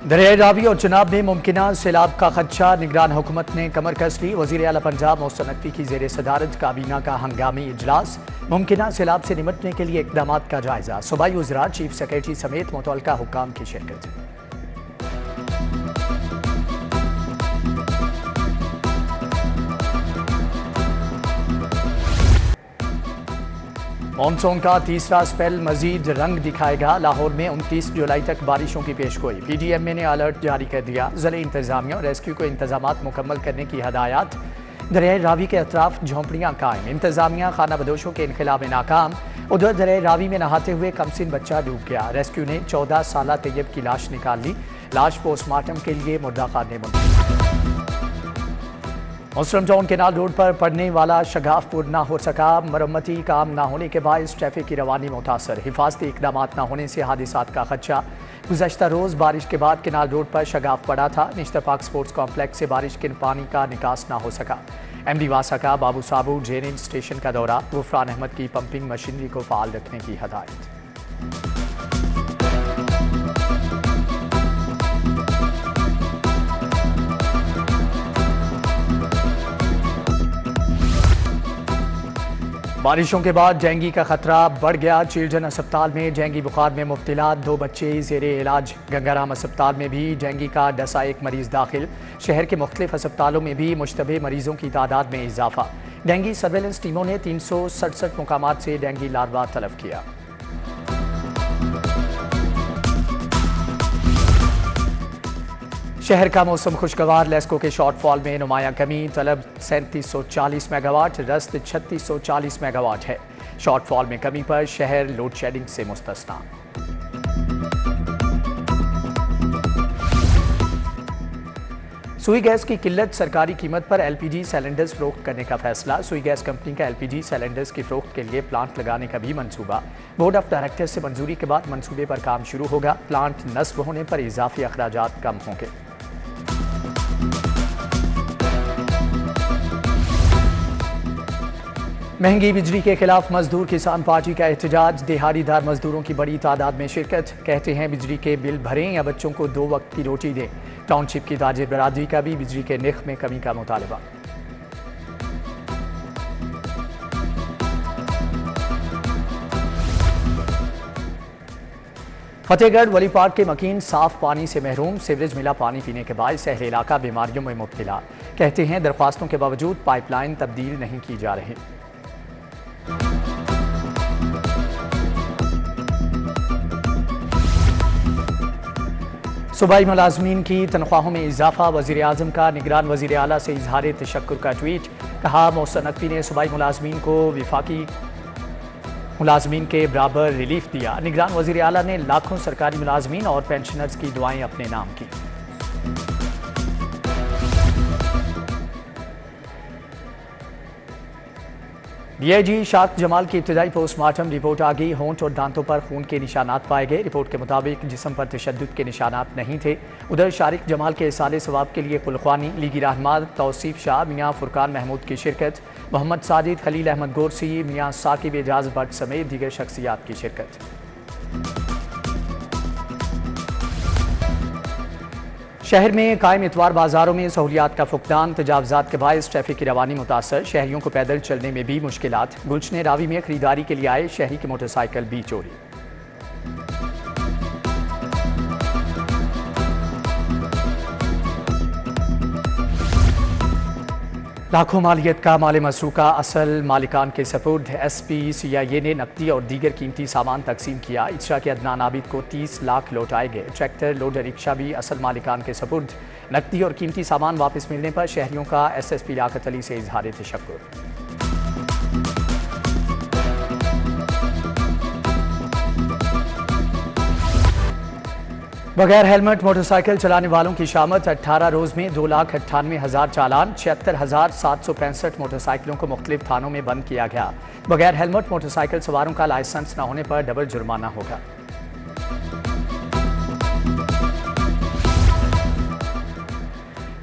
दरियाई रावी और चिनाब में मुमकिना सैलाब का खदशा, निगरान हुकूमत ने कमर कस ली। वज़ीर आला पंजाब मोहसिन नकवी की ज़ेर सदारत काबीना का हंगामी इजलास, मुमकिना सैलाब से निपटने के लिए इक़दाम का जायजा। सूबाई वज़रा, चीफ सेक्रेटरी समेत मुतल्लिका हुक्काम की शिरकत। मानसून का तीसरा स्पेल मजीद रंग दिखाएगा। लाहौर में 29 जुलाई तक बारिशों की पेशगोई। PDMA ने अलर्ट जारी कर दिया। ज़िले इंतजामिया और रेस्क्यू को इंतजामात मुकम्मल करने की हदायत। दरियाई रावी के अतराफ झोंपड़ियाँ कायम, इंतजामिया खाना बदोशों के इनखला में नाकाम। उधर दरियाई रावी में नहाते हुए कमसिन बच्चा डूब गया। रेस्क्यू ने 14 साला तैयब की लाश निकाल ली। लाश पोस्टमार्टम के लिए मुर्दा खाने मुंतकिल। मुस्लिम टाउन केनाल रोड पर पड़ने वाला शगाफपुर ना हो सका। मरम्मती काम ना होने के बायस ट्रैफिक की रवानी मुतासर। हिफाजती इकदाम ना होने से हादिसात का खदशा। गुज़श्ता रोज़ बारिश के बाद केनाल रोड पर शगाफ पड़ा था। निश्तर पार्क स्पोर्ट्स कॉम्प्लेक्स से बारिश के पानी का निकास ना हो सका। MD वासा का बाबू साबू ड्रेनेज स्टेशन का दौरा। गुफरान अहमद की पंपिंग मशीनरी को फाल रखने की हदायत। बारिशों के बाद डेंगू का खतरा बढ़ गया। चिल्ड्रन अस्पताल में डेंगू बुखार में मुब्तला 2 बच्चे ज़ेरे इलाज। गंगाराम अस्पताल में भी डेंगू का डसा 1 मरीज दाखिल। शहर के मुख्तलिफ अस्पतालों में भी मुश्तबे मरीजों की तादाद में इजाफा। डेंगू सर्वेलेंस टीमों ने 367 मुकामात से डेंगू लार्वा तलब किया। शहर का मौसम खुशगवार। लेस्को के शॉर्टफॉल में नुमायां कमी। तलब 3740 मेगावाट, रस्त 3640 मेगावाट है। शॉर्टफॉल में कमी पर शहर लोड शेडिंग से मुस्तस्ना। सुई गैस की किल्लत, सरकारी कीमत पर LPG सिलेंडर्स फरोख्त करने का फैसला। सुई गैस कंपनी का LPG सिलेंडर्स की फरोख्त के लिए प्लांट लगाने का भी मंसूबा। बोर्ड ऑफ डायरेक्टर्स से मंजूरी के बाद मंसूबे पर काम शुरू होगा। प्लांट नस्ब होने पर इजाफी अखराजात कम होंगे। महंगी बिजली के खिलाफ मजदूर किसान पार्टी का एहतजाज। दिहाड़ीदार मजदूरों की बड़ी तादाद में शिरकत। कहते हैं बिजली के बिल भरें या बच्चों को 2 वक्त की रोटी दें। टाउनशिप की ताजिर बरादरी का भी बिजली के निर्ख में कमी का मुतालबा। फतेहगढ़ वली पार्क के मकीन साफ पानी से महरूम। सीवरेज मिला पानी पीने के बाद अहले इलाका बीमारियों में मुब्तला। कहते हैं दरख्वास्तों के बावजूद पाइपलाइन तब्दील नहीं की जा रही। सूबाई मुलाजमीन की तनख्वाहों में इजाफा। वज़ीर आज़म का निगरान वज़ीर आला से इजहार तशक्कुर का ट्वीट। कहा, मोहसिन नकवी ने सूबाई मुलाजमीन को विफाकी मुलाजमीन के बराबर रिलीफ दिया। निगरान वज़ीर आला ने लाखों सरकारी मुलाजमीन और पेंशनर्स की दुआएं अपने नाम की। DIG शाक जमाल की इब्तदाई पोस्टमार्टम रिपोर्ट आ गई। होंठ और दांतों पर खून के निशानात पाए गए। रिपोर्ट के मुताबिक जिस्म पर तशद्दुद के निशानात नहीं थे। उधर शारिक जमाल के इसाले सवाब के लिए कुलख्वानी, लीगी रहनुमा तौसीफ शाह, मियाँ फुरकान महमूद की शिरकत। मोहम्मद साजिद, खलील अहमद गोरसी, मियाँ साकिब एजाज भट्ट समेत दीगर शख्सियात की शिरकत। शहर में कायम इतवार बाजारों में सहूलियात का फुकदान। तजावजात के बायस ट्रैफिक की रवानी मुतासर। शहरियों को पैदल चलने में भी मुश्किलात। गुलशन रावी में खरीदारी के लिए आए शहरी की मोटरसाइकिल भी चोरी। लाखों मालियत का माल मसरूका असल मालिकान के सपुर्द। SP CIA ने नकदी और दीगर कीमती सामान तकसीम किया। इजरा के अदनान आबिद को 30 लाख लौटाए गए। ट्रैक्टर, लोडर, रिक्शा भी असल मालिकान के सपुर्द। नकदी और कीमती सामान वापस मिलने पर शहरियों का SSP लियाकत अली से इजहार तशक्कुर। बगैर हेलमेट मोटरसाइकिल चलाने वालों की शामत। 18 रोज़ में 2,98,000 चालान। 76,765 मोटरसाइकिलों को मुख्तलिफ थानों में बंद किया गया। बगैर हेलमेट मोटरसाइकिल सवारों का लाइसेंस न होने पर डबल जुर्माना होगा।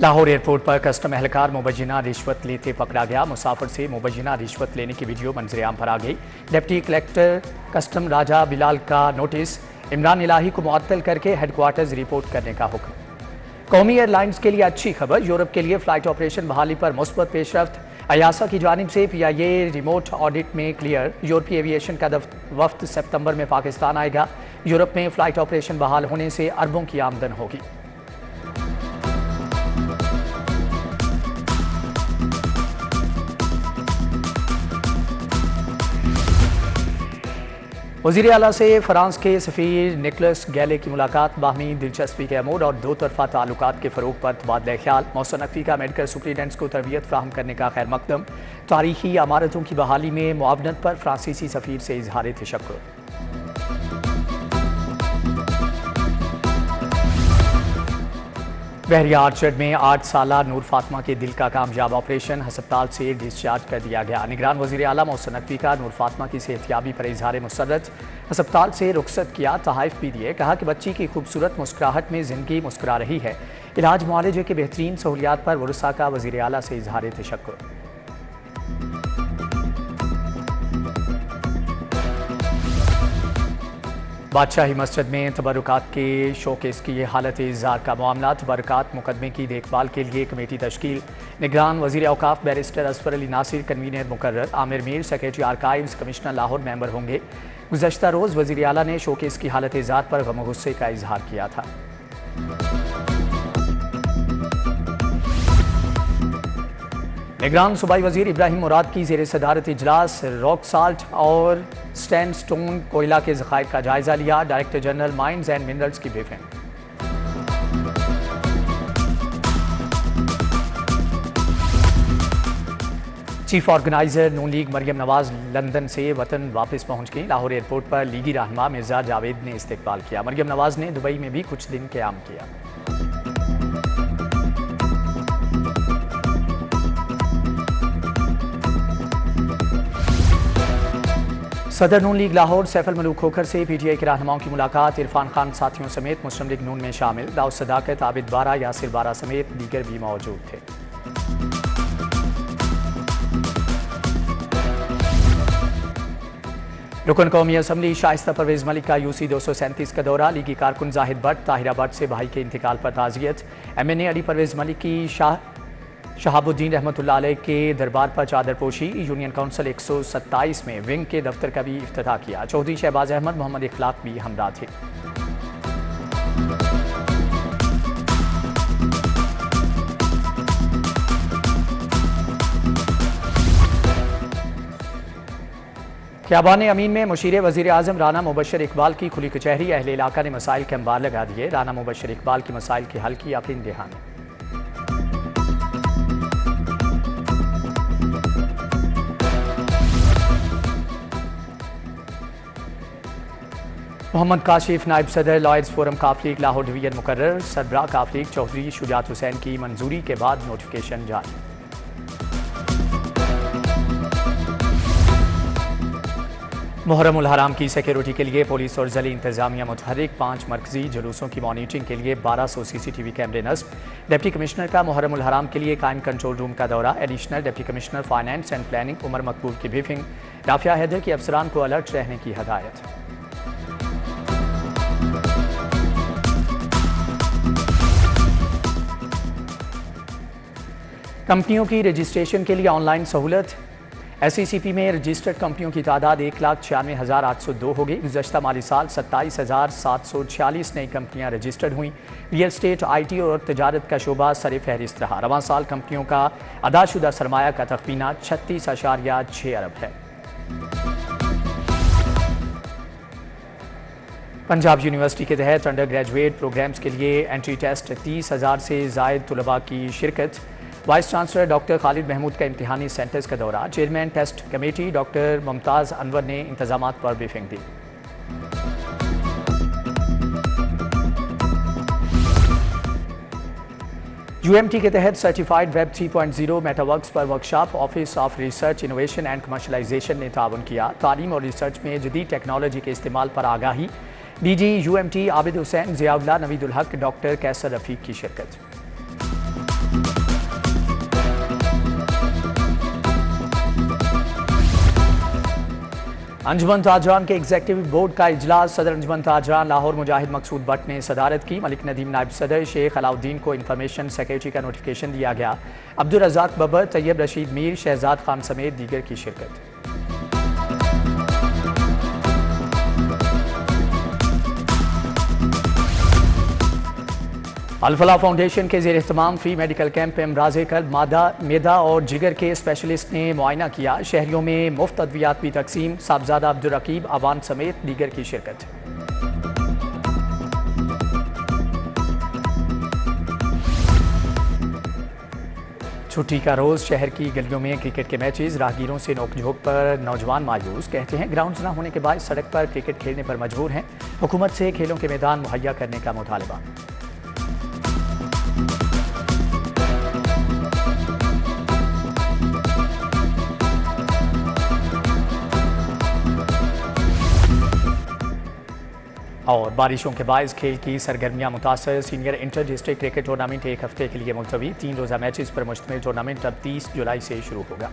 लाहौर एयरपोर्ट पर कस्टम एहलकार मुबैना रिश्वत लेते पकड़ा गया। मुसाफिर से मुबैना रिश्वत लेने की वीडियो मंजरेआम पर आ गई। डिप्टी कलेक्टर कस्टम राजा बिलाल का नोटिस। इमरान इलाही को मुअत्तल करके हेडक्वार्टर्स रिपोर्ट करने का हुक्म। कौमी एयरलाइंस के लिए अच्छी खबर, यूरोप के लिए फ्लाइट ऑपरेशन बहाली पर मुस्बत पेशरफ्त। अयासा की जानिब से PIA रिमोट ऑडिट में क्लियर। यूरोपीय एविएशन का वफ्द सितंबर में पाकिस्तान आएगा। यूरोप में फ्लाइट ऑपरेशन बहाल होने से अरबों की आमदन होगी। वज़ीर आला से फ्रांस के सफ़ीर निकोलस गैले की मुलाकात। बाहमी दिलचस्पी के अमूर और दो तरफा ताल्लुकात के फ़रोग पर तबादला ख्याल। मौसम नकवी का मेडिकल सुप्रीडेंट्स को तरबियत फ्राहम करने का खैर मकदम। तारीखी इमारतों की बहाली में मुआवनत पर फ्रांसीसी सफ़ीर से इजहार तशक्कुर। बहरिया आर्चर्ड में 8 साला नूर फातिमा के दिल का कामयाब ऑपरेशन, हस्पताल से डिस्चार्ज कर दिया गया। निगरान वज़ीर आला मौसम नकवी का नूर फातिमा की सेहतयाबी पर इजहार मुसर्रत। हस्पताल से रुखसत किया, तहाइफ भी दिए। कहा कि बच्ची की खूबसूरत मुस्कुराहट में ज़िंदगी मुस्कुरा रही है। इलाज मुआलजे के बेहतरीन सहूलियात पर वरुसा का वज़ीर आला से इजहार तशक्कुर। बादशाही मस्जिद में तबरुकात के शोकेस की हालत इज़्ज़ार का मामला। तबरुकात मुकदमे की देखभाल के लिए कमेटी तश्कील। निगरान वज़ीर औकाफ बैरिस्टर असफर अली नासिर कन्वीनर मुकर्रर। Aamir Mir secretary archives commissioner Lahore member होंगे। गुज़श्ता रोज़ वज़ीर आला ने शोकेस की हालत इज़्ज़ार पर गम गुस्से का इजहार किया था। निगरान सूबाई वज़ीर इब्राहिम मुराद की ज़ेर सदारत इजलास रॉक साल्ट और स्टैंड स्टोन कोयला के ज़खायर का जायजा लिया। Director general mines and minerals की ब्रीफिंग। चीफ ऑर्गेनाइजर नून लीग मरियम नवाज लंदन से वतन वापस पहुंच गई। लाहौर एयरपोर्ट पर लीगी रहनुमा मिर्जा जावेद ने इस्तकबाल किया। मरियम नवाज ने दुबई में भी कुछ दिन क़याम किया। सदर नून लीग लाहौर सैफुल मलूक खोखर से PTI के रहनुमाओं की मुलाकात। इरफान खान साथियों समेत मुस्लिम लीग नून में शामिल। दाऊद सदाकत, आबिद बारा, यासिर बारा समेत दीगर भी मौजूद थे। रुकन कौमी असम्बली शाइस्ता परवेज मलिक का UC 237 का दौरा। लीगी कारकुन जाहिद भट्ट, ताहिरा भट्ट से भाई के इंतकाल पर ताज़ियत। MNA अली परवेज मलिक की शहाबुद्दीन रहमतुल्लाह अलैह के दरबार पर चादर पोशी। यूनियन काउंसिल 127 में विंग के दफ्तर का भी इफ्तिताह किया। चौधरी शहबाज अहमद, मोहम्मद इखलाक भी हमरा थे। ख्याबान अमीन में मुशीर वज़ीर आज़म राना मुबशर इकबाल की खुली कचहरी। अहले इलाका ने मसाइल के अंबार लगा दिए। राना मुबशर इकबाल के मसाइल के हल की यकीन दहानी। मोहम्मद काशिफ नायब सदर लॉयर्स फोरम काफ लीग लाहौर डिवीजन मुकर्रर। सरबराह काफ लीग चौधरी शुजात हुसैन की मंजूरी के बाद नोटिफिकेशन जारी। मुहर्रम उल हराम की सिक्योरिटी के लिए पुलिस और ज़िली इंतजामिया मुतहरिक। 5 मरकजी जुलूसों की मॉनिटरिंग के लिए 1200 CCTV कैमरे नस्ब। डिप्टी कमिश्नर का मुहर्रम उल हराम के लिए कायम कंट्रोल रूम का दौरा। Additional deputy commissioner finance and planning Umar Maqbool की ब्रीफिंग। राफिया हैदर की अफसरान को अलर्ट रहने की हदायत। कंपनियों की रजिस्ट्रेशन के लिए ऑनलाइन सहूलत। SECP में रजिस्टर्ड कंपनियों की तादाद 1,96,802 हो गई। गुज़श्ता माली साल 27,746 नई कंपनियां रजिस्टर्ड हुई। रियल स्टेट, IT और तजारत का शोबा सर फहरिस्त रहा। रवां साल कंपनियों का अदाशुदा सरमाया का तखमीना 36.6 अरब है। पंजाब यूनिवर्सिटी के तहत अंडर ग्रेजुएट प्रोग्राम्स के लिए एंट्री टेस्ट 30,000 से ज़ायद तुलबा की शिरकत। Vice chancellor doctor Khalid Mahmood का इम्तिहानी सेंटर्स का दौरा। Chairman test committee doctor Mumtaz Anwar ने इंतजामात पर ब्रीफिंग दी। UMT के तहत सर्टिफाइड वेब 3.0 मेटावर्क्स पर workshop. Office of research innovation and commercialisation ने ताउन किया। तालीम और रिसर्च में जदीद टेक्नोलॉजी के इस्तेमाल पर आगाही। DG UMT आबिद हुसैन, ज़ियाउल्लाह, नवीदुल हक, डॉक्टर कैसर रफ़ीक की शिरकत। अंजुमन ताजरान के एग्जीक्यूटिव बोर्ड का इजलास सदर अंजुमन ताजरान लाहौर मुजाहिद मकसूद भट्ट ने सदारत की। मलिक नदीम नायब सदर, शेख अलाउद्दीन को इंफॉर्मेशन सेक्रेटरी का नोटिफिकेशन दिया गया। अब्दुल रज़ाक बबर, तैयब रशीद मीर, शहजाद खान समेत दीगर की शिरकत। अल-फलाह फाउंडेशन के ज़ेर एहतमाम फ्री मेडिकल कैंप अमराज़े कल्ब, मैदा और जिगर के स्पेशलिस्ट ने मुआयना किया। शहरियों में मुफ्त अद्वियात भी तकसीम। साहबजादा अब्दुल रकीब अवान समेत दीगर की शिरकत। छुट्टी का रोज़, शहर की गलियों में क्रिकेट के मैचेस, राहगीरों से नोकझोंक पर नौजवान मायूस। कहते हैं ग्राउंड्स न होने के बाद सड़क पर क्रिकेट खेलने पर मजबूर हैं। हुकूमत से खेलों के मैदान मुहैया करने का मुतालबा। और बारिशों के बायस खेल की सरगर्मियां मुतासर। Senior inter district cricket tournament एक हफ्ते के लिए मुलतवी। 3 रोज़ा मैचेस पर मुश्तमिल टूर्नामेंट अब 30 जुलाई से शुरू होगा।